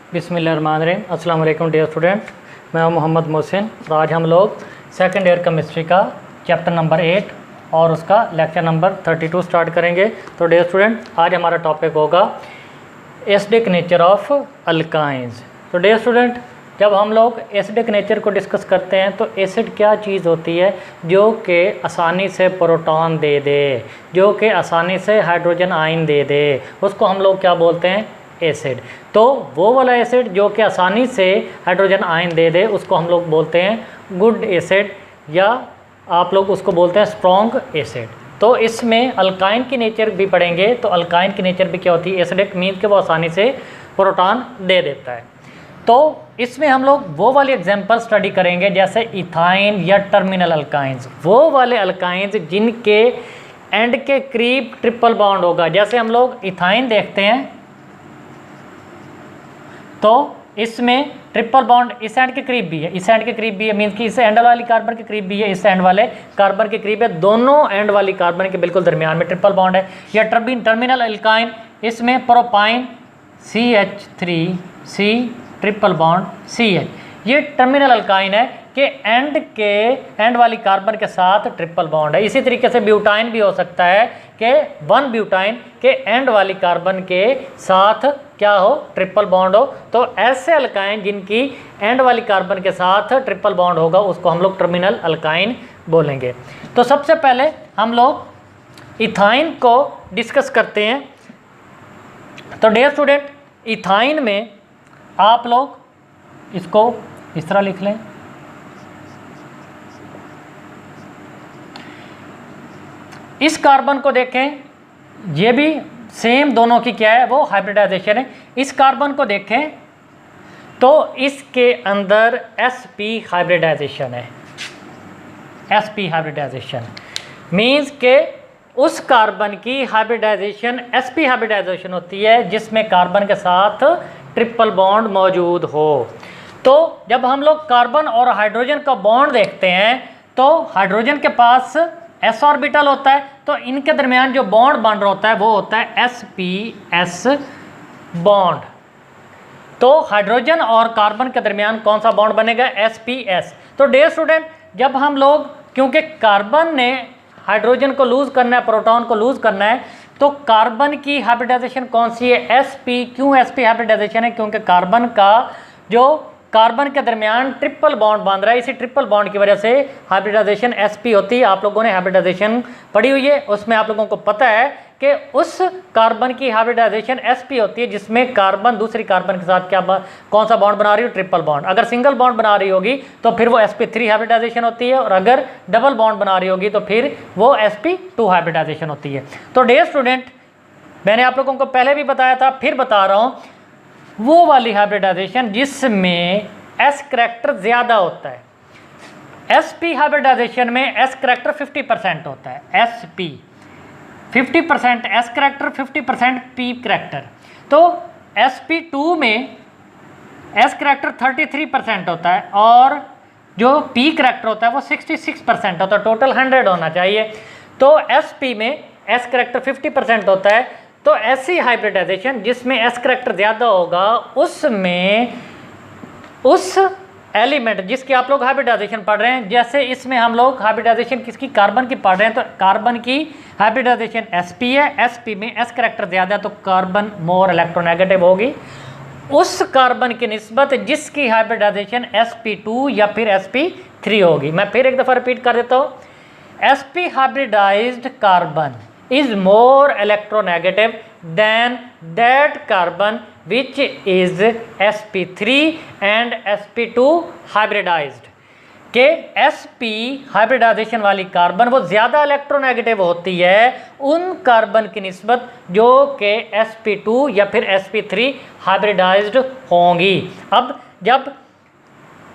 बिस्मिल्लाहिर्रहमानिर्रहीम। अस्सलाम वालेकुम डियर स्टूडेंट, मैं हूं मोहम्मद मोहसिन और आज हम लोग सेकंड ईयर केमिस्ट्री का चैप्टर नंबर 8 और उसका लेक्चर नंबर 32 स्टार्ट करेंगे। तो डियर स्टूडेंट, आज हमारा टॉपिक होगा एसिडिक नेचर ऑफ अल्काइंस। तो डियर स्टूडेंट, जब हम लोग एसिडिक नेचर को डिस्कस करते हैं तो एसिड क्या चीज़ होती है जो कि आसानी से प्रोटॉन दे दे, जो कि आसानी से हाइड्रोजन आयन दे दे, उसको हम लोग क्या बोलते हैं? एसिड। तो वो वाला एसिड जो कि आसानी से हाइड्रोजन आयन दे दे उसको हम लोग बोलते हैं गुड एसिड, या आप लोग उसको बोलते हैं स्ट्रॉन्ग एसिड। तो इसमें अल्काइन की नेचर भी पढ़ेंगे। तो अल्काइन की नेचर भी क्या होती है? एसिडिक मीन्स कि वो आसानी से प्रोटॉन दे देता है। तो इसमें हम लोग वो वाले एग्जाम्पल स्टडी करेंगे जैसे इथाइन या टर्मिनल अल्काइंस, वो वाले अल्काइंस जिनके एंड के करीब ट्रिपल बॉन्ड होगा। जैसे हम लोग इथाइन देखते हैं तो इसमें ट्रिपल बॉन्ड इस एंड के करीब भी है, इस एंड के करीब भी है, मीन्स कि इस एंड वाली कार्बन के करीब भी है, इस एंड वाले कार्बन के करीब है, दोनों एंड वाली कार्बन के बिल्कुल दरमियान में ट्रिपल बॉन्ड है। या टर्मिनल अल्काइन, इसमें propyne CH3C triple bond CH, ये टर्मिनल अल्काइन है कि एंड वाली कार्बन के साथ ट्रिपल बॉन्ड है। इसी तरीके से ब्यूटाइन भी हो सकता है कि 1 ब्यूटाइन के एंड वाली कार्बन के साथ क्या हो? ट्रिपल बॉन्ड हो। तो ऐसे अल्काइन जिनकी एंड वाली कार्बन के साथ ट्रिपल बॉन्ड होगा उसको हम लोग टर्मिनल अल्काइन बोलेंगे। तो सबसे पहले हम लोग इथाइन को डिस्कस करते हैं। तो डियर स्टूडेंट, इथाइन में आप लोग इसको इस तरह लिख लें, इस कार्बन को देखें, ये भी सेम दोनों की क्या है? वो हाइब्रिडाइजेशन है। इस कार्बन को देखें तो इसके अंदर sp हाइब्रिडाइजेशन है। sp हाइब्रिडाइजेशन मीन्स के उस कार्बन की हाइब्रिडाइजेशन sp हाइब्रिडाइजेशन होती है जिसमें कार्बन के साथ ट्रिपल बॉन्ड मौजूद हो। तो जब हम लोग कार्बन और हाइड्रोजन का बॉन्ड देखते हैं तो हाइड्रोजन के पास s ऑर्बिटल होता है, तो इनके दरमियान जो बॉन्ड बन रहा होता है वो होता है sp-s बॉन्ड। तो हाइड्रोजन और कार्बन के दरमियान कौन सा बॉन्ड बनेगा? sp-s। तो डियर स्टूडेंट, जब हम लोग, क्योंकि कार्बन ने हाइड्रोजन को लूज करना है, प्रोटॉन को लूज करना है, तो कार्बन की हाइब्रिडाइजेशन कौन सी है? sp। क्यों sp हाइब्रिडाइजेशन है? क्योंकि कार्बन का जो कार्बन के दरमियान ट्रिपल बॉन्ड बांध रहा है, इसी ट्रिपल बॉन्ड की वजह से हाइब्रिडाइजेशन sp होती है। आप लोगों ने हाइब्रिडाइजेशन पढ़ी हुई है, उसमें आप लोगों को पता है कि उस कार्बन की हाइब्रिडाइजेशन sp होती है जिसमें कार्बन दूसरी कार्बन के साथ क्या कौन सा बॉन्ड बना रही हो? Triple bond. अगर सिंगल बॉन्ड बना रही होगी तो फिर वो sp3 हाइब्रिडाइजेशन होती है, और अगर डबल बॉन्ड बना रही होगी तो फिर वो sp2 हाइब्रिडाइजेशन होती है। तो डियर स्टूडेंट, मैंने आप लोगों को पहले भी बताया था, फिर बता रहा हूँ, वो वाली हाइब्रिडाइजेशन जिसमें s करैक्टर ज़्यादा होता है। sp हाइब्रिडाइजेशन में s करैक्टर 50% होता है। sp 50% s character, 50% p character. तो sp2 में s करैक्टर 33% होता है और जो p करैक्टर होता है वो 66% होता है। टोटल 100 होना चाहिए। तो sp में s करैक्टर 50% होता है। तो ऐसी हाइब्रिडाइजेशन जिसमें s करैक्टर ज़्यादा होगा उसमें उस एलिमेंट जिसकी आप लोग हाइब्रिडाइजेशन पढ़ रहे हैं, जैसे इसमें हम लोग हाइब्रिडाइजेशन किसकी? कार्बन की पढ़ रहे हैं, तो कार्बन की हाइब्रिडाइजेशन sp है। sp में s करैक्टर ज़्यादा है तो कार्बन मोर इलेक्ट्रोनेगेटिव होगी उस कार्बन की निस्बत जिसकी हाइब्रिडाइजेशन sp2 या फिर sp3 होगी। मैं फिर एक दफ़ा रिपीट कर देता हूँ, sp hybridised carbon is more electronegative than that carbon which is sp3 and sp2 hybridized। के sp हाइब्रिडाइजेशन वाली कार्बन वो ज़्यादा इलेक्ट्रोनेगेटिव होती है उन कार्बन की निस्बत जो कि sp2 या फिर sp3 हाइब्रिडाइज्ड होंगी। अब जब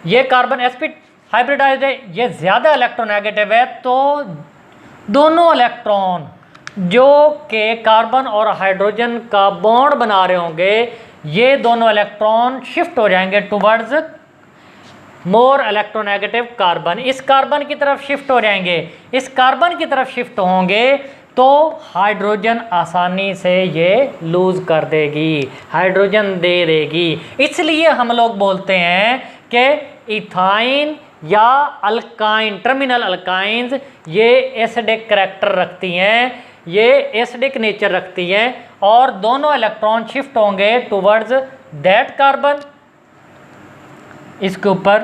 ये कार्बन sp हाइब्रिडाइज्ड है, ये ज़्यादा इलेक्ट्रोनेगेटिव है, तो दोनों इलेक्ट्रॉन जो कि कार्बन और हाइड्रोजन का बॉन्ड बना रहे होंगे, ये दोनों इलेक्ट्रॉन शिफ्ट हो जाएंगे टुवर्ड्स मोर इलेक्ट्रोनेगेटिव कार्बन। इस कार्बन की तरफ शिफ्ट हो जाएंगे, इस कार्बन की तरफ शिफ्ट होंगे तो हाइड्रोजन आसानी से ये लूज कर देगी, हाइड्रोजन दे देगी। इसलिए हम लोग बोलते हैं कि इथाइन या अल्काइन, टर्मिनल अल्काइंस ये एसिडिक करैक्टर रखती हैं, ये एसिडिक नेचर रखती हैं और दोनों इलेक्ट्रॉन शिफ्ट होंगे टुवर्ड्स दैट कार्बन, इसके ऊपर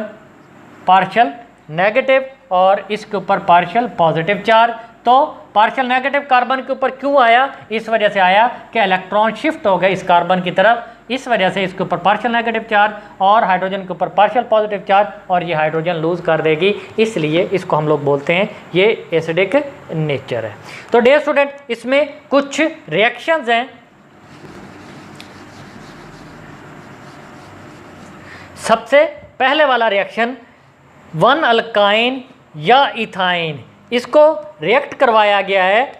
पार्शियल नेगेटिव और इसके ऊपर पार्शियल पॉजिटिव चार्ज। तो पार्शियल नेगेटिव कार्बन के ऊपर क्यों आया? इस वजह से आया कि इलेक्ट्रॉन शिफ्ट हो गए इस कार्बन की तरफ, इस वजह से इसके ऊपर पार्शियल नेगेटिव चार्ज और हाइड्रोजन के ऊपर पार्शियल पॉजिटिव चार्ज, और ये हाइड्रोजन लूज कर देगी, इसलिए इसको हम लोग बोलते हैं ये एसिडिक नेचर है। तो डियर स्टूडेंट, इसमें कुछ रिएक्शंस हैं। सबसे पहले वाला रिएक्शन वन अल्काइन या इथाइन, इसको रिएक्ट करवाया गया है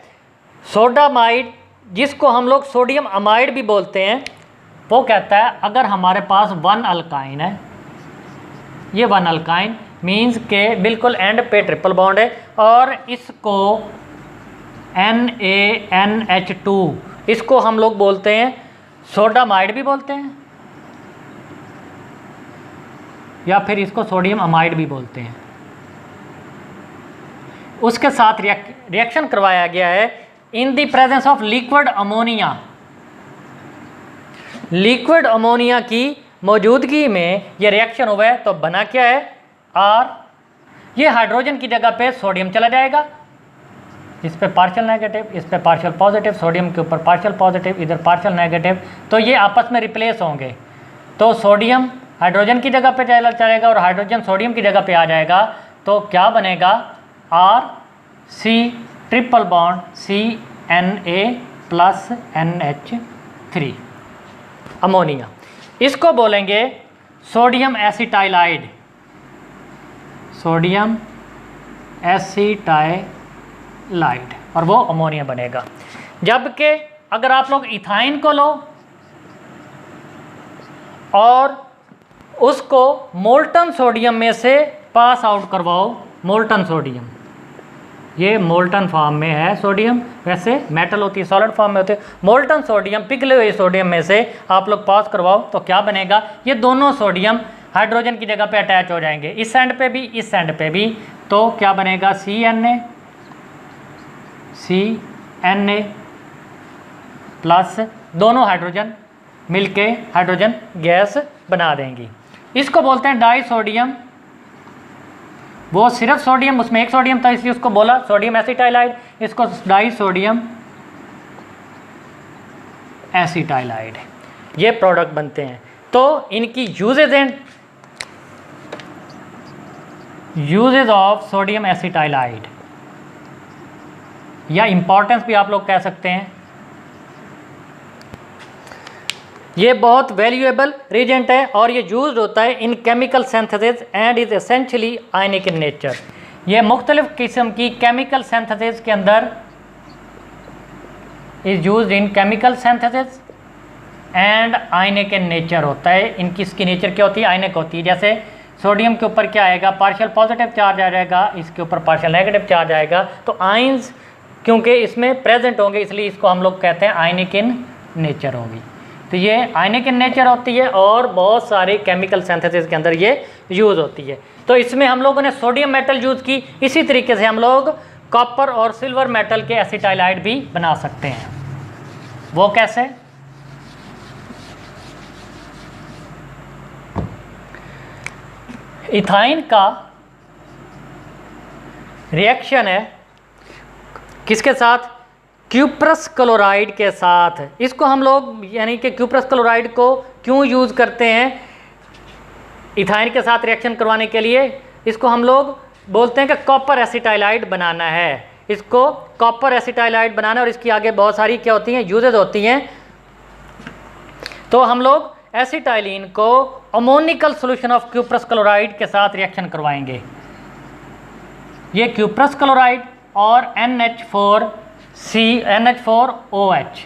सोडामाइड, जिसको हम लोग सोडियम अमाइड भी बोलते हैं। वो कहता है अगर हमारे पास वन अल्काइन है, ये वन अल्काइन मीन्स के बिल्कुल एंड पे ट्रिपल बॉन्ड है, और इसको NaNH2, इसको हम लोग बोलते हैं सोडामाइड भी बोलते हैं, या फिर इसको सोडियम अमाइड भी बोलते हैं। उसके साथ रिएक्शन करवाया गया है in the presence of liquid ammonia. Liquid ammonia की मौजूदगी में ये रिएक्शन हुआ है, तो बना क्या है? R। ये हाइड्रोजन की जगह पे सोडियम चला जाएगा, इस पे पार्शियल नेगेटिव, इस पे पार्शियल पॉजिटिव, सोडियम के ऊपर पार्शियल पॉजिटिव, इधर पार्शियल नेगेटिव, तो ये आपस में रिप्लेस होंगे। तो सोडियम हाइड्रोजन की जगह पे चला जाएगा और हाइड्रोजन सोडियम की जगह पे आ जाएगा, तो क्या बनेगा? RC triple bond CNA plus NH3 ammonia. इसको बोलेंगे सोडियम एसिटाइलाइड, सोडियम एसिटाइलाइड, और वो अमोनिया बनेगा। जबकि अगर आप लोग इथाइन को लो और उसको मोल्टन सोडियम में से पास आउट करवाओ, मोल्टन सोडियम, ये मोल्टन फॉर्म में है सोडियम, वैसे मेटल होती है, सॉलिड फॉर्म में होते हैं। मोल्टन सोडियम, पिघले हुए सोडियम में से आप लोग पास करवाओ, तो क्या बनेगा? ये दोनों सोडियम हाइड्रोजन की जगह पे अटैच हो जाएंगे, इस एंड पे भी, इस एंड पे भी। तो क्या बनेगा? CNA प्लस, दोनों हाइड्रोजन मिलके हाइड्रोजन गैस बना देंगी। इसको बोलते हैं डाई सोडियम। वो सिर्फ सोडियम, उसमें एक सोडियम था इसलिए उसको बोला सोडियम एसिटाइलाइड, इसको डाई सोडियम एसिटाइलाइड, ये प्रोडक्ट बनते हैं। तो इनकी यूजेज ऑफ सोडियम एसिटाइलाइड या इंपॉर्टेंस भी आप लोग कह सकते हैं। ये बहुत वैल्यूएबल रिएजेंट है और ये यूज्ड होता है इन chemical synthesis and is essentially ionic in nature. ये मुख्तलिफ किस्म की केमिकल सिंथेसिस के अंदर is used in chemical synthesis and ionic in nature होता है। इनकी इसकी नेचर क्या होती है? आयनिक होती है। जैसे सोडियम के ऊपर क्या आएगा? पार्शियल पॉजिटिव चार्ज आ जाएगा, इसके ऊपर पार्शियल नेगेटिव चार्ज आएगा। तो आयंस क्योंकि इसमें प्रेजेंट होंगे इसलिए इसको हम लोग कहते हैं आयनिक इन नेचर होगी। तो ये आयनिक इन नेचर होती है और बहुत सारे केमिकल सिंथेसिस के अंदर ये यूज़ होती है। तो इसमें हम लोगों ने सोडियम मेटल यूज़ की, इसी तरीके से हम लोग कॉपर और सिल्वर मेटल के एसिटाइलाइड भी बना सकते हैं। वो कैसे? इथाइन का रिएक्शन है किसके साथ? क्यूप्रस क्लोराइड के साथ। इसको हम लोग यानी कि क्यूप्रस क्लोराइड को क्यों यूज़ करते हैं इथाइन के साथ रिएक्शन करवाने के लिए? इसको हम लोग बोलते हैं कि कॉपर एसिटाइलाइड बनाना है। इसको कॉपर एसिटाइलाइड बनाना, और इसकी आगे बहुत सारी क्या होती हैं? यूजेज होती हैं। तो हम लोग एसिटाइलिन को ammoniacal solution of cuprous chloride के साथ रिएक्शन करवाएंगे। ये क्यूप्रस क्लोराइड और NH4OH,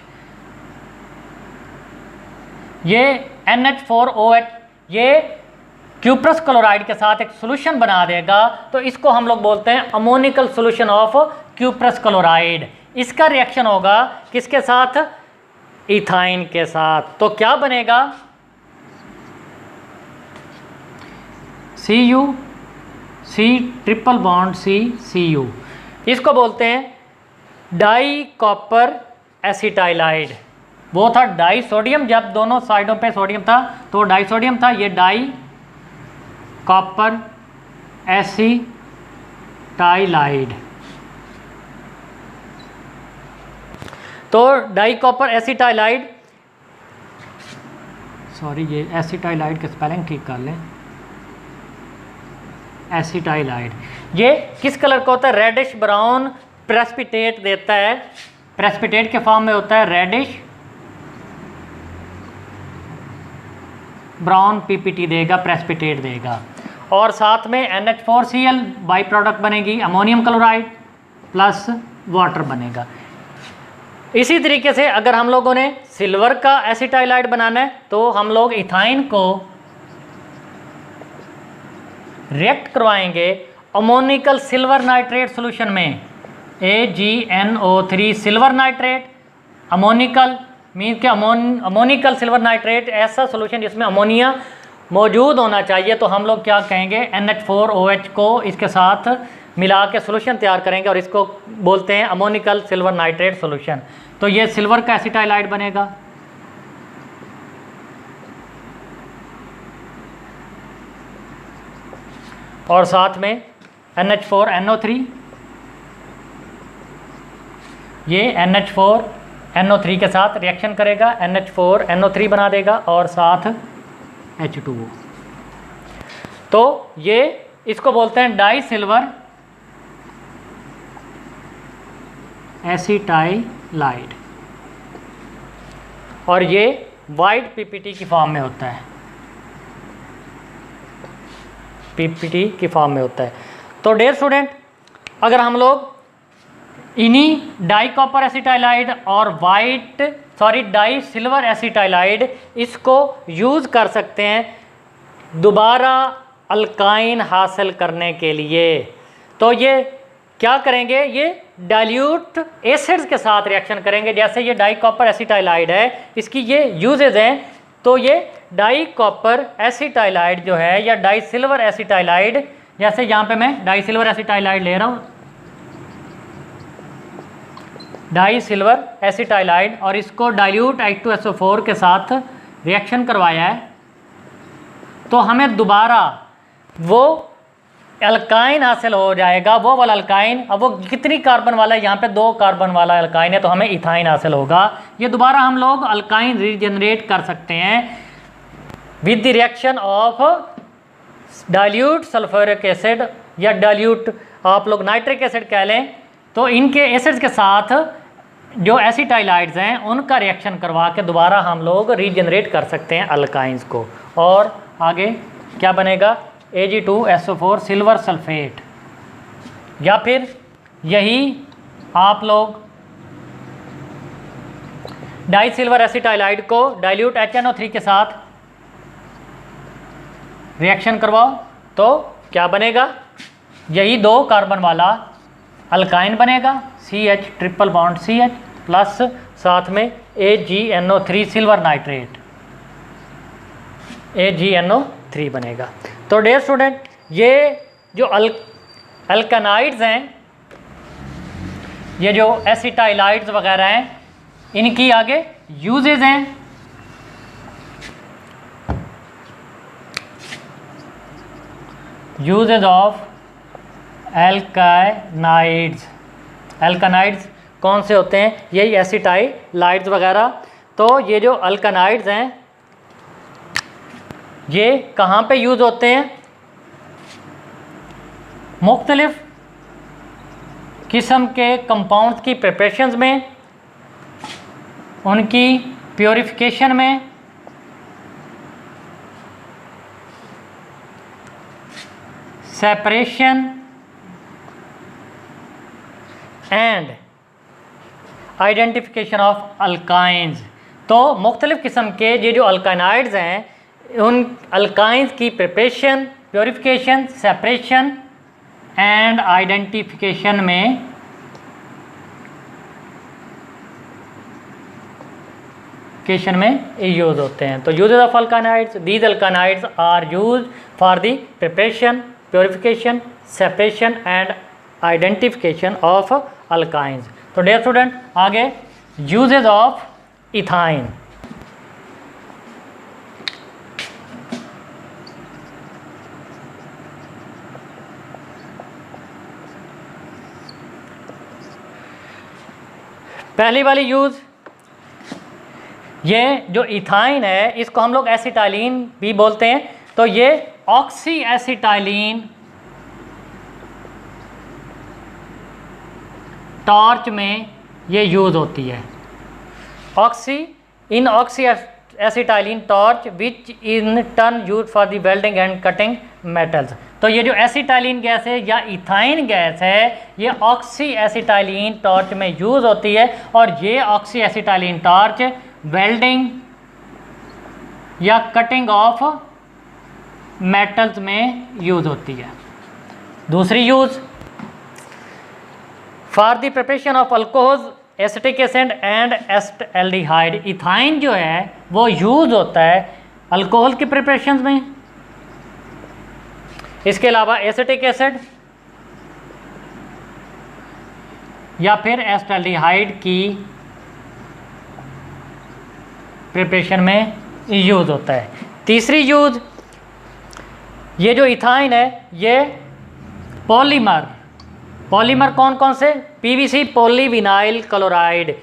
ये NH4OH ये क्यूप्रस क्लोराइड के साथ एक सॉल्यूशन बना देगा। तो इसको हम लोग बोलते हैं ammoniacal solution of cuprous chloride. इसका रिएक्शन होगा किसके साथ? इथाइन के साथ। तो क्या बनेगा? Cu C triple bond Cu, इसको बोलते हैं डाई कॉपर एसिटाइलाइड। वो था डाई सोडियम, जब दोनों साइडों पे सोडियम था तो डाई सोडियम था, ये डाई कॉपर एसिटाइलाइड। तो डाई कॉपर एसिटाइलाइड, सॉरी ये एसिटाइलाइड का स्पेलिंग ठीक कर लें, एसिटाइलाइड। ये किस कलर का होता है? रेडिश ब्राउन प्रेसिपिटेट देता है, प्रेसिपिटेट के फॉर्म में होता है, रेडिश ब्राउन पीपीटी देगा, प्रेसिपिटेट देगा। और साथ में NH4Cl बाई प्रोडक्ट बनेगी, अमोनियम क्लोराइड प्लस वाटर बनेगा। इसी तरीके से अगर हम लोगों ने सिल्वर का एसिटाइलाइड बनाना है तो हम लोग इथाइन को रिएक्ट करवाएंगे अमोनिकल सिल्वर नाइट्रेट सॉल्यूशन में, AgNO3 silver nitrate. Ammoniacal mean के अमोनिकल सिल्वर नाइट्रेट ऐसा सॉल्यूशन जिसमें अमोनिया मौजूद होना चाहिए, तो हम लोग क्या कहेंगे, NH4OH को इसके साथ मिला के सॉल्यूशन तैयार करेंगे और इसको बोलते हैं अमोनिकल सिल्वर नाइट्रेट सॉल्यूशन। तो ये सिल्वर का एसिटाइलाइड बनेगा। और साथ में NH4NO3, ये NH4NO3 के साथ रिएक्शन करेगा, NH4NO3 बना देगा और साथ H2O। तो ये इसको बोलते हैं डाई सिल्वर एसिटाइलाइड, और ये वाइट पीपीटी की फॉर्म में होता है, पीपीटी की फॉर्म में होता है। तो डियर स्टूडेंट, अगर हम लोग इन्हीं डाई कॉपर एसिटाइलाइड और डाई सिल्वर एसिटाइलाइड इसको यूज़ कर सकते हैं दोबारा अल्काइन हासिल करने के लिए, तो ये क्या करेंगे, ये डाइल्यूट एसिड्स के साथ रिएक्शन करेंगे। जैसे ये डाई कॉपर एसिटाइलाइड है, इसकी ये यूजेज हैं, तो ये डाई कॉपर एसिटाइलाइड जो है या डाई सिल्वर एसिटाइलाइड, जैसे यहाँ पे मैं डाई सिल्वर एसिटाइलाइड ले रहा हूँ, डाई सिल्वर एसिटाइलाइड, और इसको डाइल्यूट H2SO4 के साथ रिएक्शन करवाया है, तो हमें दोबारा वो अल्काइन हासिल हो जाएगा, वो वाला अल्काइन। अब वो कितनी कार्बन वाला है, यहाँ पे 2 कार्बन वाला अल्काइन है, तो हमें इथाइन हासिल होगा। ये दोबारा हम लोग अल्काइन रीजनरेट कर सकते हैं with the reaction of dilute sulphuric acid या डाइल्यूट आप लोग नाइट्रिक एसिड कह लें। तो इनके एसिड्स के साथ जो एसिटाइलाइड्स हैं उनका रिएक्शन करवा के दोबारा हम लोग रीजनरेट कर सकते हैं अल्काइंस को। और आगे क्या बनेगा, Ag2SO4 सिल्वर सल्फेट, या फिर यही आप लोग डाई सिल्वर एसिटाइलाइड को डाइल्यूट HNO3 के साथ रिएक्शन करवाओ, तो क्या बनेगा, यही 2 कार्बन वाला अल्काइन बनेगा, CH triple bond CH plus साथ में AgNO3 सिल्वर नाइट्रेट, AgNO3 बनेगा। तो डियर स्टूडेंट, ये जो अल्कानाइड्स हैं, ये जो एसिटाइलाइड्स वगैरह हैं, इनकी आगे यूजेज हैं। यूजेज ऑफ एल्कानाइड्स, एल्कानाइड्स कौन से होते हैं, यही एसिटाइलाइड्स वगैरह। तो ये जो अल्कानाइड्स हैं ये कहाँ पे यूज़ होते हैं, मुख्तलिफ किस्म के कंपाउंड्स की प्रिपरेशंस में, उनकी प्योरिफिकेशन में, separation and identification of alkynes. तो मुख्तलिफ किस्म के ये जो अल्कानाइड्स हैं, उन अल्काइंस की preparation, purification, separation and identification में प्योरिफिकेशन में यूज़ होते हैं। तो uses of alkynides, these alkynides are use for the preparation, purification, separation and identification of alkynes. तो डियर स्टूडेंट, आगे यूजेज ऑफ इथाइन। पहली वाली यूज़, ये जो इथाइन है इसको हम लोग एसिटाइलिन भी बोलते हैं। तो ये ऑक्सी एसिटाइलिन टॉर्च में ये यूज़ होती है। Oxy acetylene torch which in turn use for the welding and cutting metals. तो ये जो एसिटाइलिन गैस है या इथाइन गैस है, ये ऑक्सी एसिटाइलिन टॉर्च में यूज़ होती है और ये ऑक्सी एसिटाइलिन टॉर्च वेल्डिंग या कटिंग ऑफ मेटल्स में यूज़ होती है। दूसरी use, for the preparation of alcohol, acetic acid and acetaldehyde. Ethyne जो है वो यूज़ होता है अल्कोहल के प्रिपरेशन में, इसके अलावा एसिटिक एसिड या फिर एस्टल्डिहाइड की प्रिपरेशन में यूज़ होता है। तीसरी यूज़, ये जो इथाइन है ये पॉलीमर कौन कौन से, पीवीसी पॉलीविनाइल क्लोराइड।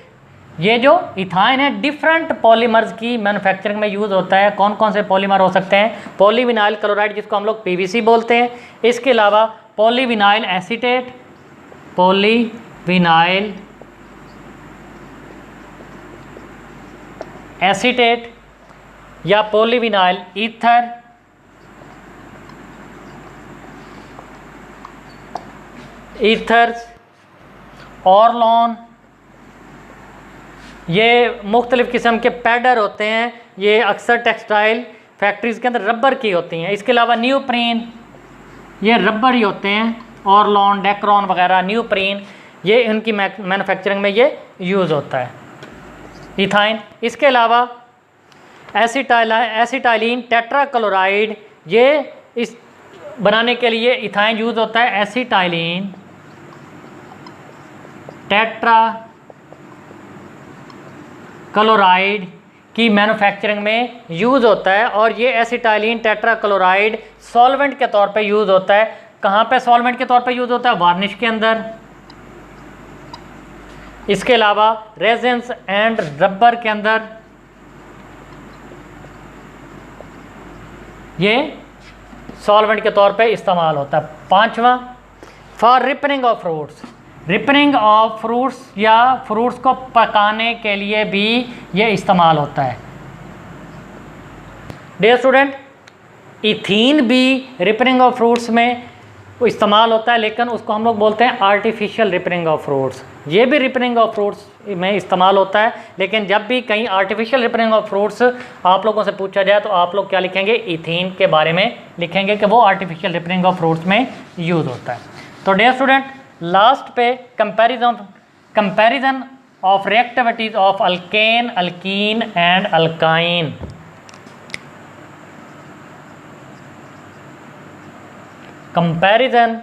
ये जो इथाइन है डिफरेंट पॉलीमर्स की मैन्युफैक्चरिंग में यूज़ होता है। कौन कौन से पॉलीमर हो सकते हैं, पॉलीविनाइल क्लोराइड जिसको हम लोग पीवीसी बोलते हैं, इसके अलावा पॉलीविनाइल एसीटेट, पॉलीविनाइल एसीटेट या पॉलीविनाइल ईथर, ईथर्स, ऑरलॉन। ये मुख्तलिफ़ किस्म के पैडर होते हैं, ये अक्सर टेक्सटाइल फैक्ट्रीज़ के अंदर रबर की होती हैं। इसके अलावा न्यूप्रीन, ये रबर ही होते हैं, ऑरलॉन, डेक्रॉन वगैरह, न्यूप्रीन, ये इनकी मैन्युफैक्चरिंग में ये यूज़ होता है इथाइन। इसके अलावा एसिटाइलिन टेट्राक्लोराइड, ये इस बनाने के लिए इथाइन यूज़ होता है। एसिटाइलिन टेट्राक्लोराइड की मैन्युफैक्चरिंग में यूज़ होता है और ये एसिटाइलिन टेट्राक्लोराइड सॉल्वेंट के तौर पे यूज़ होता है। कहाँ पे सॉल्वेंट के तौर पे यूज़ होता है, वार्निश के अंदर। इसके अलावा रेजेंस एंड रबर के अंदर ये सॉल्वेंट के तौर पे इस्तेमाल होता है। पांचवा, for ripening of fruits, ripening of fruits या फ्रूट्स को पकाने के लिए भी ये इस्तेमाल होता है। डियर स्टूडेंट, इथीन भी रिपनिंग ऑफ फ्रूट्स में इस्तेमाल होता है, लेकिन उसको हम लोग बोलते हैं आर्टिफिशियल रिपनिंग ऑफ फ्रूट्स। ये भी रिपनिंग ऑफ फ्रूट्स में इस्तेमाल होता है, लेकिन जब भी कहीं आर्टिफिशियल रिपनिंग ऑफ फ्रूट्स आप लोगों से पूछा जाए तो आप लोग क्या लिखेंगे, इथीन के बारे में लिखेंगे कि वो आर्टिफिशियल रिपनिंग ऑफ फ्रूट्स में यूज़ होता है। तो डियर स्टूडेंट, लास्ट पे comparison of reactivities of alkane, alkyne and alkyne. Comparison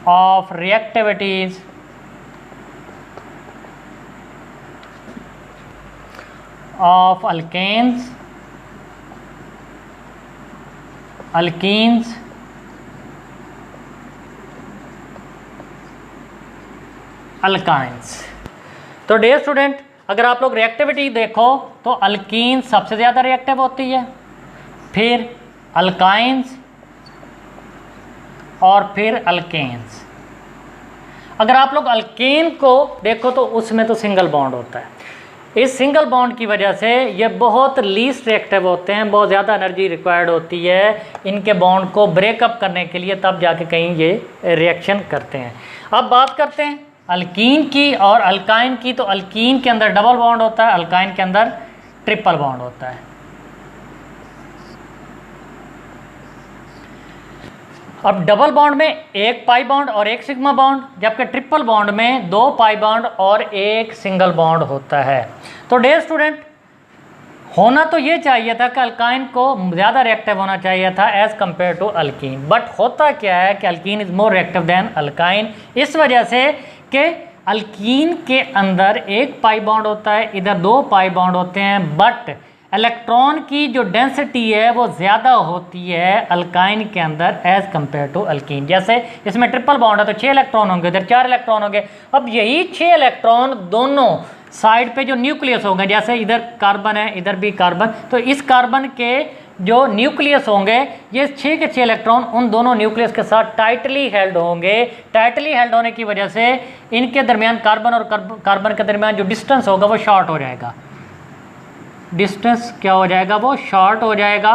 of reactivities of alkanes, alkenes, alkynes। तो डियर स्टूडेंट, अगर आप लोग रिएक्टिविटी देखो तो अल्कीन सबसे ज़्यादा रिएक्टिव होती है, फिर अल्काइंस और फिर अल्केन्स। अगर आप लोग अल्केन को देखो तो उसमें तो सिंगल बॉन्ड होता है। इस सिंगल बॉन्ड की वजह से ये बहुत लीस्ट रिएक्टिव होते हैं, बहुत ज़्यादा एनर्जी रिक्वायर्ड होती है इनके बॉन्ड को ब्रेकअप करने के लिए, तब जाके कहीं ये रिएक्शन करते हैं। अब बात करते हैं अल्कीन की और अल्काइन की। तो अल्कीन के अंदर डबल बॉन्ड होता है, अल्काइन के अंदर ट्रिपल बॉन्ड होता है। अब डबल बॉन्ड में एक पाई बॉन्ड और एक सिग्मा बॉन्ड, जबकि ट्रिपल बॉन्ड में 2 पाई बॉन्ड और एक सिंगल बॉन्ड होता है। तो डियर स्टूडेंट, होना तो ये चाहिए था कि अल्काइन को ज़्यादा रिएक्टिव होना चाहिए था as compare to alkene, but होता क्या है कि alkene is more reactive than alkyne, इस वजह से कि अल्कीन के अंदर एक पाई बॉन्ड होता है, इधर 2 पाई बॉन्ड होते हैं, बट इलेक्ट्रॉन की जो डेंसिटी है वो ज़्यादा होती है अल्काइन के अंदर एज़ कम्पेयर टू अल्कीन। जैसे इसमें ट्रिपल बॉन्ड है तो 6 इलेक्ट्रॉन होंगे, इधर 4 इलेक्ट्रॉन होंगे। अब यही 6 इलेक्ट्रॉन दोनों साइड पे जो न्यूक्लियस होंगे, जैसे इधर कार्बन है इधर भी कार्बन, तो इस कार्बन के जो न्यूक्लियस होंगे ये 6 के 6 इलेक्ट्रॉन उन दोनों न्यूक्लियस के साथ टाइटली हेल्ड होंगे। टाइटली हेल्ड होने की वजह से इनके दरमियान कार्बन और कार्बन के दरमियान जो डिस्टेंस होगा वो शॉर्ट हो जाएगा। डिस्टेंस क्या हो जाएगा, वो शॉर्ट हो जाएगा।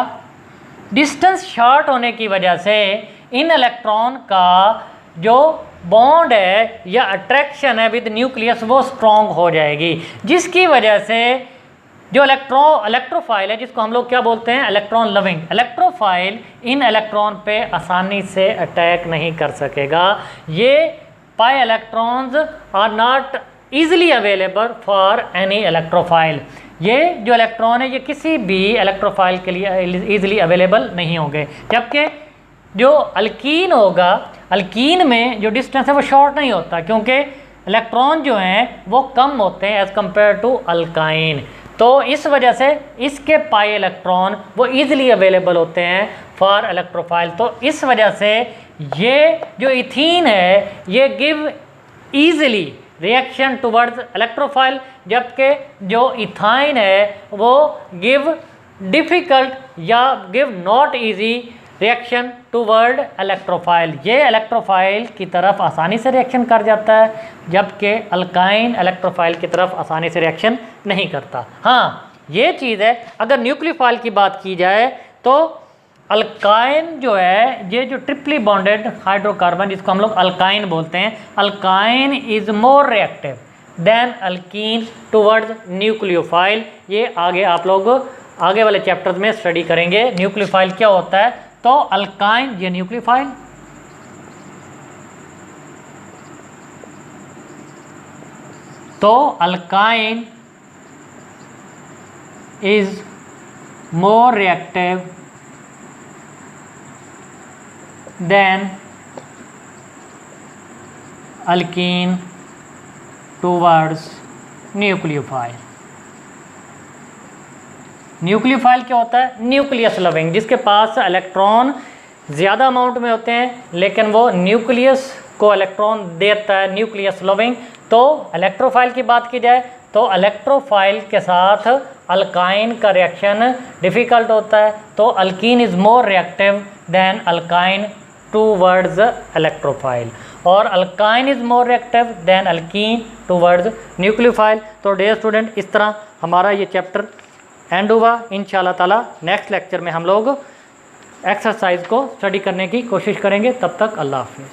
डिस्टेंस शॉर्ट होने की वजह से इन इलेक्ट्रॉन का जो बॉन्ड है या अट्रैक्शन है विद न्यूक्लियस वो स्ट्रॉन्ग हो जाएगी, जिसकी वजह से जो इलेक्ट्रोफाइल है, जिसको हम लोग क्या बोलते हैं, इलेक्ट्रॉन लविंग, इलेक्ट्रोफाइल इन इलेक्ट्रॉन पे आसानी से अटैक नहीं कर सकेगा। ये pi electrons are not easily available for any electrophile. ये जो इलेक्ट्रॉन है ये किसी भी इलेक्ट्रोफाइल के लिए ईजिली अवेलेबल नहीं होंगे, जबकि जो अल्कीन होगा, अल्कीन में जो डिस्टेंस है वो शॉर्ट नहीं होता, क्योंकि इलेक्ट्रॉन जो हैं वो कम होते हैं एज़ कम्पेयर टू अल्काइन। तो इस वजह से इसके पाई इलेक्ट्रॉन वो ईजिली अवेलेबल होते हैं फॉर इलेक्ट्रोफाइल। तो इस वजह से ये जो इथीन है ये give easily reaction towards electrophile, जबकि जो इथाइन है वो गिव डिफ़िकल्ट या give not easy reaction toward electrophile. ये इलेक्ट्रोफाइल की तरफ आसानी से रिएक्शन कर जाता है, जबकि अल्काइन इलेक्ट्रोफाइल की तरफ आसानी से रिएक्शन नहीं करता। हाँ, ये चीज़ है। अगर न्यूक्लियोफाइल की बात की जाए तो अल्काइन जो है, ये जो ट्रिपली बॉन्डेड हाइड्रोकार्बन जिसको हम लोग अल्काइन बोलते हैं, alkyne is more reactive than alkyne towards nucleophile. ये आगे आप लोग आगे वाले चैप्टर्स में स्टडी करेंगे न्यूक्लियोफाइल क्या होता है। तो अल्काइन ये न्यूक्लियोफाइल, तो alkyne is more reactive than alkyne towards nucleophile. Nucleophile क्या होता है, न्यूक्लियस लविंग, जिसके पास इलेक्ट्रॉन ज़्यादा अमाउंट में होते हैं लेकिन वो न्यूक्लियस को इलेक्ट्रॉन देता है, न्यूक्लियस लविंग। तो इलेक्ट्रोफाइल की बात की जाए तो इलेक्ट्रोफाइल के साथ अल्काइन का रिएक्शन डिफ़िकल्ट होता है, तो alkene is more reactive than alkyne towards electrophile, और alkyne is more reactive than alkene towards nucleophile. तो डियर स्टूडेंट, इस तरह हमारा ये चैप्टर एंड हुआ। इंशाल्लाह ताला नेक्स्ट लेक्चर में हम लोग एक्सरसाइज को स्टडी करने की कोशिश करेंगे। तब तक अल्लाह हाफ़िज़।